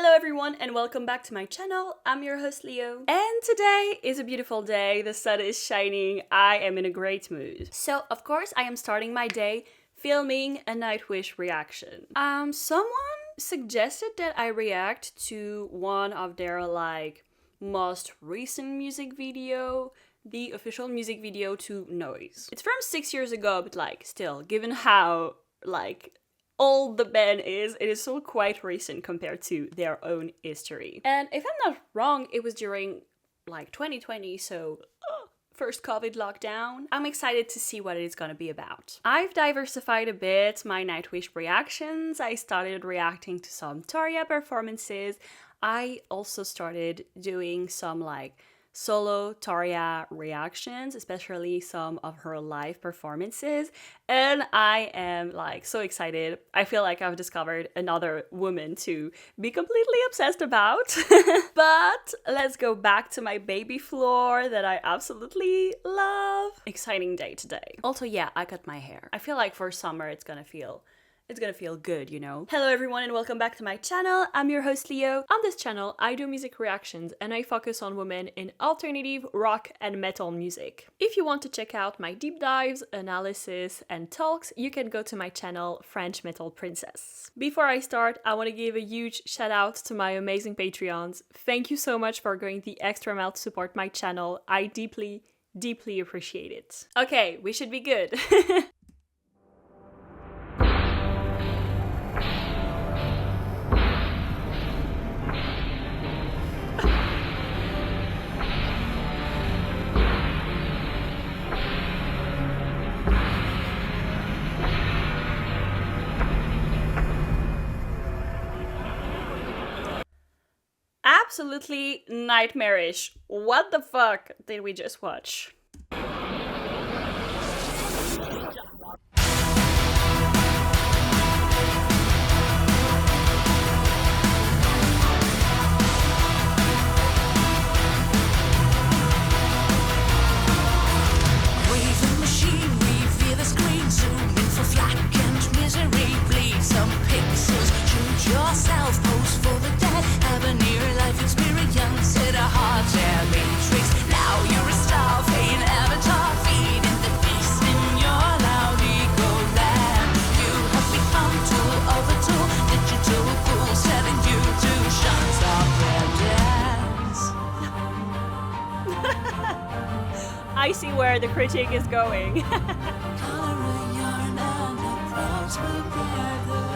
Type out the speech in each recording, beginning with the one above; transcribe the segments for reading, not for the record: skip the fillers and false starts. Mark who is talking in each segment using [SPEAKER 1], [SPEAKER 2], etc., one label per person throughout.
[SPEAKER 1] Hello everyone and welcome back to my channel. I'm your host Leo. And today is a beautiful day. The sun is shining. I am in a great mood. So of course I am starting my day filming a Nightwish reaction. Someone suggested that I react to one of their most recent music video, the official music video to Noise. It's from 6 years ago, but still, given how old the band is, it is still quite recent compared to their own history. And if I'm not wrong, it was during 2020, so first COVID lockdown. I'm excited to see what it's gonna be about. I've diversified a bit my Nightwish reactions. I started reacting to some Toria performances. I also started doing some solo Toria reactions, especially some of her live performances, and I am so excited. I feel like I've discovered another woman to be completely obsessed about. But let's go back to my baby floor that I absolutely love. Exciting day today. Also, yeah, I cut my hair. I feel like for summer it's gonna feel good, you know? Hello everyone and welcome back to my channel. I'm your host Leo. On this channel, I do music reactions and I focus on women in alternative, rock and metal music. If you want to check out my deep dives, analysis and talks, you can go to my channel, French Metal Princess. Before I start, I want to give a huge shout out to my amazing Patreons. Thank you so much for going the extra mile to support my channel. I deeply appreciate it. Okay, we should be good. Absolutely nightmarish. What the fuck did we just watch?
[SPEAKER 2] Yourself, pose for the dead, have a near life experience, hit a hard jam matrix. Now you're a star, fame avatar, feeding the beast in your loud ego land. You have become tool of a tool, digital fool, setting you to shine, stop and dance.
[SPEAKER 1] I see where the critique is going.
[SPEAKER 2] Color a yarn and approach together.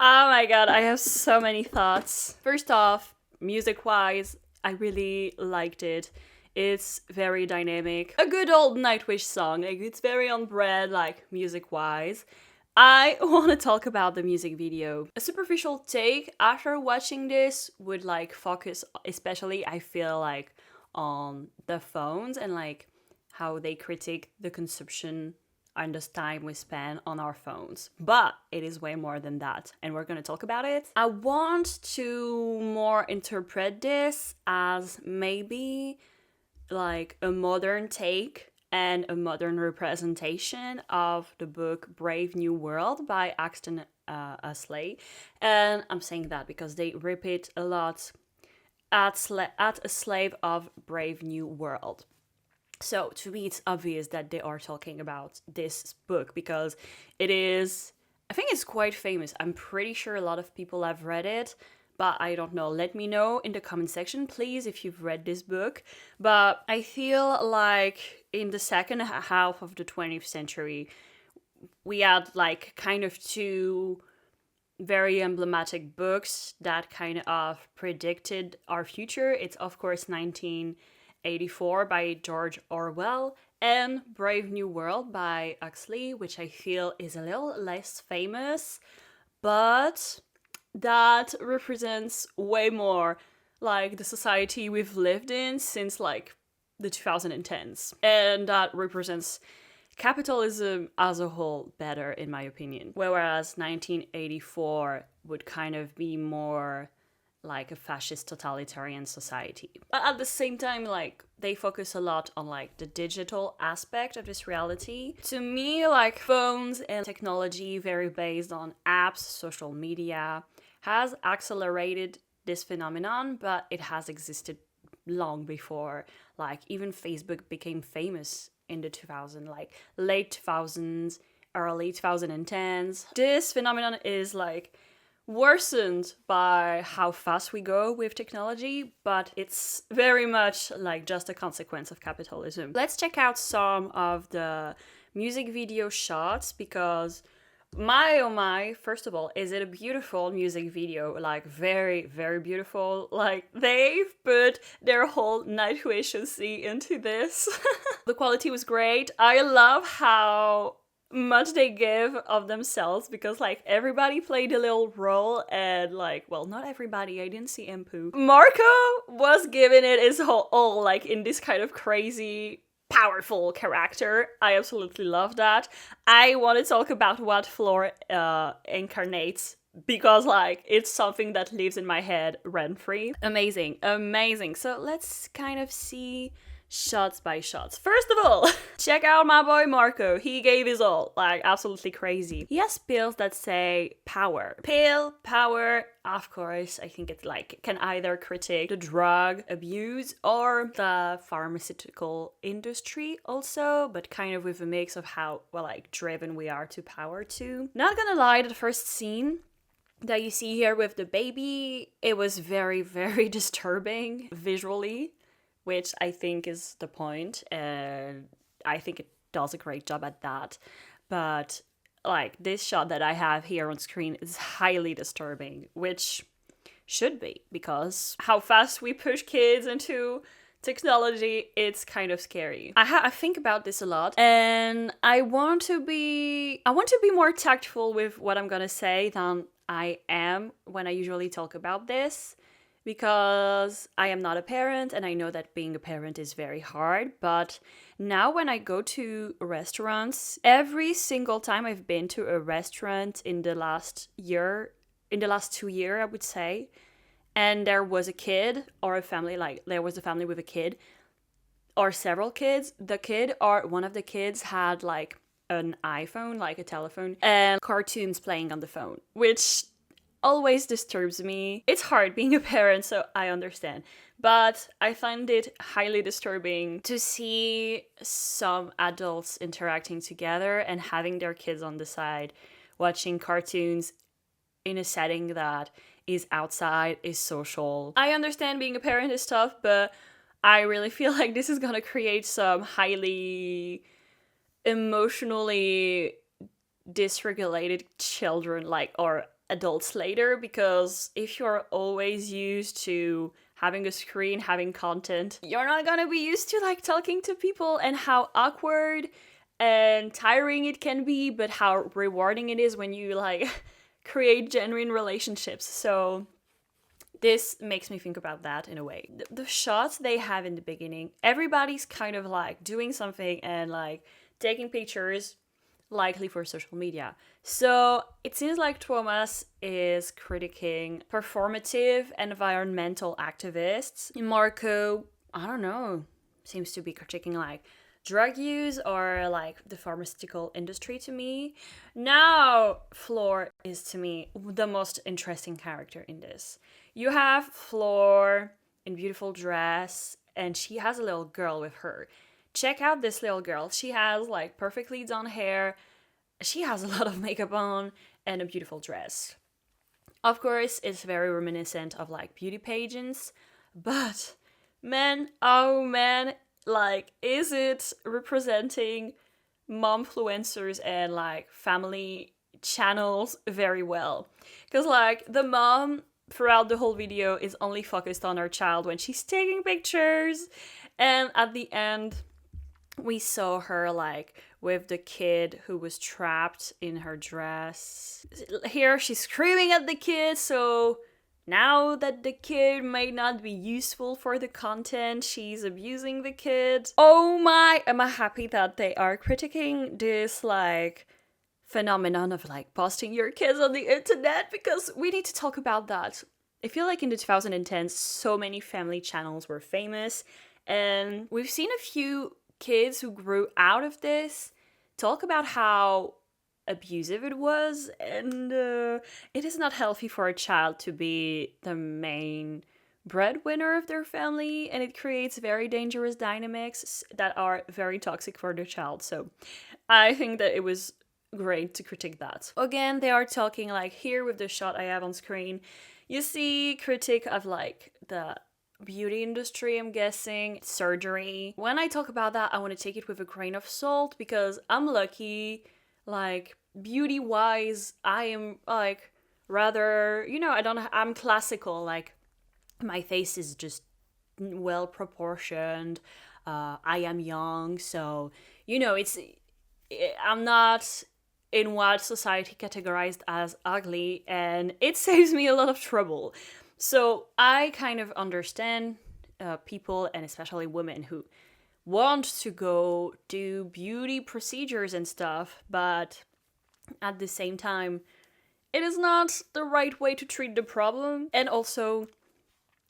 [SPEAKER 1] Oh my god, I have so many thoughts. First off, music-wise, I really liked it. It's very dynamic. A good old Nightwish song. Like, it's very on brand, like, music-wise. I want to talk about the music video. A superficial take after watching this would, like, focus, especially, I feel like, on the phones and, like, how they critique the consumption and the time we spend on our phones. But it is way more than that, and we're gonna talk about it. I want to more interpret this as maybe like a modern take and a modern representation of the book Brave New World by Axton Aslay. And I'm saying that because they repeat a lot at A Slave of Brave New World. So to me, it's obvious that they are talking about this book because it is, I think it's quite famous. I'm pretty sure a lot of people have read it, but I don't know. Let me know in the comment section, please, if you've read this book. But I feel like in the second half of the 20th century, we had like kind of two very emblematic books that kind of predicted our future. It's of course 1984 by George Orwell and Brave New World by Huxley, which I feel is a little less famous, but that represents way more like the society we've lived in since like the 2010s. And that represents capitalism as a whole better, in my opinion. Whereas 1984 would kind of be more like a fascist totalitarian society. But at the same time, like, they focus a lot on like the digital aspect of this reality. To me, like, phones and technology very based on apps, social media, has accelerated this phenomenon, but it has existed long before. Like, even Facebook became famous in the 2000s, like late 2000s, early 2010s. This phenomenon is like worsened by how fast we go with technology, but it's very much like just a consequence of capitalism. Let's check out some of the music video shots because my oh my, first of all, is it a beautiful music video? Like, very, very beautiful. Like, they've put their whole Nightwish into this. The quality was great. I love how much they give of themselves because, like, everybody played a little role and, like, well, not everybody. I didn't see Empu. MARKO was giving it his whole all, like, in this kind of crazy powerful character. I absolutely love that. I want to talk about what Floor incarnates because like it's something that lives in my head rent-free. Amazing, amazing. So let's kind of see shots by shots. First of all, check out my boy MARKO. He gave his all, like absolutely crazy. He has pills that say power. Pill, power, of course, I think it's like can either critique the drug abuse or the pharmaceutical industry also, but kind of with a mix of how, well, like driven we are to power too. Not gonna lie, the first scene that you see here with the baby, it was very, very disturbing visually, which I think is the point, and I think it does a great job at that. But like this shot that I have here on screen is highly disturbing, which should be, because how fast we push kids into technology, it's kind of scary. I think about this a lot, and I want to be more tactful with what I'm gonna say than I am when I usually talk about this, because I am not a parent and I know that being a parent is very hard. But now when I go to restaurants, every single time I've been to a restaurant in the last 2 years, I would say, and there was a kid or a family, like there was a family with a kid or several kids, the kid or one of the kids had like an iPhone, like a telephone, and cartoons playing on the phone, which always disturbs me. It's hard being a parent, so I understand. But I find it highly disturbing to see some adults interacting together and having their kids on the side, watching cartoons in a setting that is outside, is social. I understand being a parent is tough, but I really feel like this is gonna create some highly emotionally dysregulated children, like, or adults later, because if you're always used to having a screen, having content, you're not gonna be used to like talking to people and how awkward and tiring it can be, but how rewarding it is when you like create genuine relationships. So this makes me think about that in a way. The shots they have in the beginning, everybody's kind of like doing something and like taking pictures, likely for social media. So it seems like Thomas is critiquing performative environmental activists. MARKO, I don't know, seems to be critiquing like drug use or like the pharmaceutical industry to me. Now, Floor is to me the most interesting character in this. You have Floor in beautiful dress, and she has a little girl with her. Check out this little girl. She has like perfectly done hair. She has a lot of makeup on and a beautiful dress. Of course, it's very reminiscent of like beauty pageants, but man, oh man, like, is it representing momfluencers and like family channels very well? Because like the mom throughout the whole video is only focused on her child when she's taking pictures, and at the end we saw her like with the kid who was trapped in her dress. Here she's screaming at the kid, so now that the kid may not be useful for the content, she's abusing the kid. Oh my, am I happy that they are critiquing this like phenomenon of like posting your kids on the internet, because we need to talk about that. I feel like in the 2010s, so many family channels were famous, and we've seen a few kids who grew out of this talk about how abusive it was, and it is not healthy for a child to be the main breadwinner of their family, and it creates very dangerous dynamics that are very toxic for the child. So I think that it was great to critique that. Again, they are talking like here with the shot I have on screen, you see critique of like the beauty industry, I'm guessing, surgery. When I talk about that, I want to take it with a grain of salt, because I'm lucky. Like, beauty wise, I am like rather, I'm classical. Like, my face is just well proportioned. I am young, so I'm not in what society categorized as ugly, and it saves me a lot of trouble. So I kind of understand people, and especially women, who want to go do beauty procedures and stuff, but at the same time, it is not the right way to treat the problem. And also,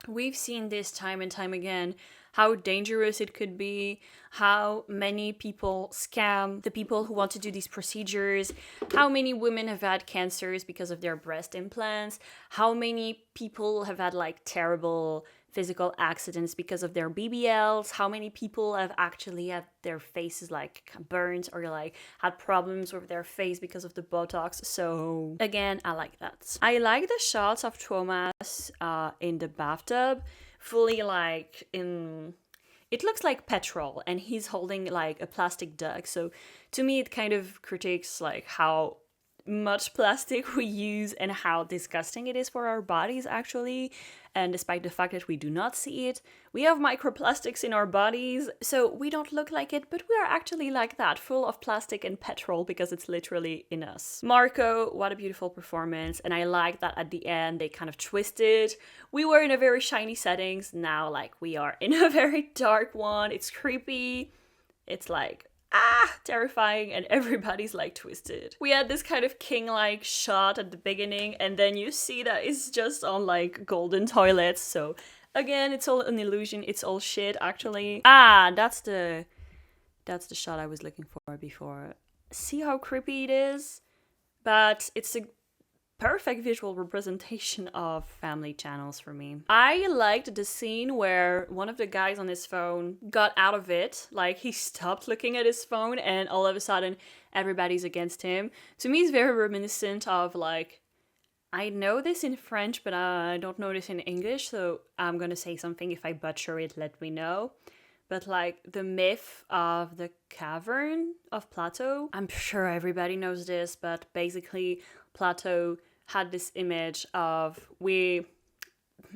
[SPEAKER 1] we've seen this time and time again, how dangerous it could be, how many people scam the people who want to do these procedures, how many women have had cancers because of their breast implants, how many people have had like terrible physical accidents because of their BBLs, how many people have actually had their faces like burnt or like had problems with their face because of the Botox. So again, I like that. I like the shots of Thomas in the bathtub, fully like in... It looks like petrol, and he's holding like a plastic duck. So to me, it kind of critiques like how much plastic we use and how disgusting it is for our bodies actually. And despite the fact that we do not see it, we have microplastics in our bodies, so we don't look like it, but we are actually like that, full of plastic and petrol, because it's literally in us. MARKO, what a beautiful performance, and I like that at the end they kind of twisted. We were in a very shiny settings, now like we are in a very dark one. It's creepy, it's like terrifying, and everybody's like twisted. We had this kind of king-like shot at the beginning, and then you see that it's just on like golden toilets. So again, it's all an illusion, it's all shit actually. That's the shot I was looking for before. See how creepy it is? But it's a perfect visual representation of family channels for me. I liked the scene where one of the guys on his phone got out of it, like he stopped looking at his phone and all of a sudden everybody's against him. To me, it's very reminiscent of like, I know this in French, but I don't know this in English, so I'm gonna say something. If I butcher it, let me know. But like the myth of the cavern of Plato. I'm sure everybody knows this, but basically Plato had this image of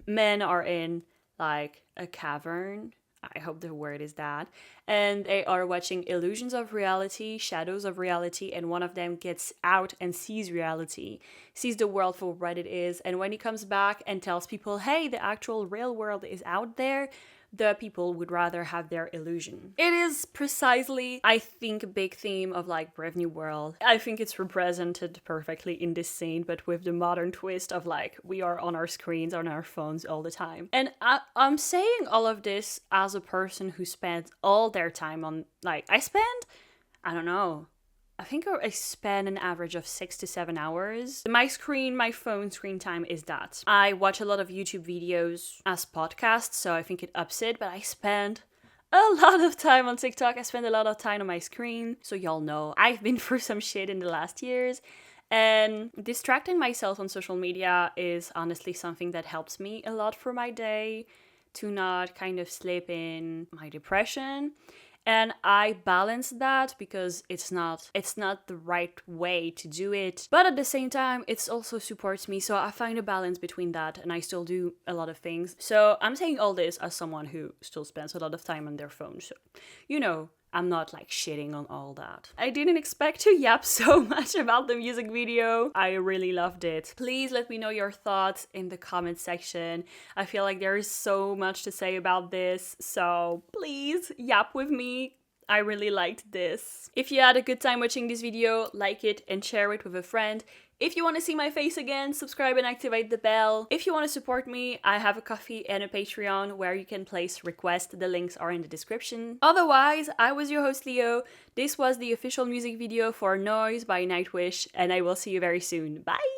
[SPEAKER 1] men are in like a cavern. I hope the word is that. And they are watching illusions of reality, shadows of reality, and one of them gets out and sees reality, sees the world for what it is. And when he comes back and tells people, hey, the actual real world is out there, the people would rather have their illusion. It is precisely, I think, a big theme of like Brave New World. I think it's represented perfectly in this scene, but with the modern twist of like, we are on our screens, on our phones all the time. And I'm saying all of this as a person who spends all their time on, like, I think I spend an average of 6 to 7 hours. My phone screen time is that. I watch a lot of YouTube videos as podcasts, so I think it ups it, but I spend a lot of time on TikTok. I spend a lot of time on my screen. So y'all know, I've been through some shit in the last years. And distracting myself on social media is honestly something that helps me a lot for my day to not kind of slip in my depression. And I balance that because it's not the right way to do it. But at the same time, it also supports me. So I find a balance between that and I still do a lot of things. So I'm saying all this as someone who still spends a lot of time on their phone. So, you know, I'm not like shitting on all that. I didn't expect to yap so much about the music video. I really loved it. Please let me know your thoughts in the comment section. I feel like there is so much to say about this, so please yap with me. I really liked this. If you had a good time watching this video, like it and share it with a friend. If you want to see my face again, subscribe and activate the bell. If you want to support me, I have a Ko-fi and a Patreon where you can place requests. The links are in the description. Otherwise, I was your host Leo. This was the official music video for Noise by Nightwish, and I will see you very soon. Bye!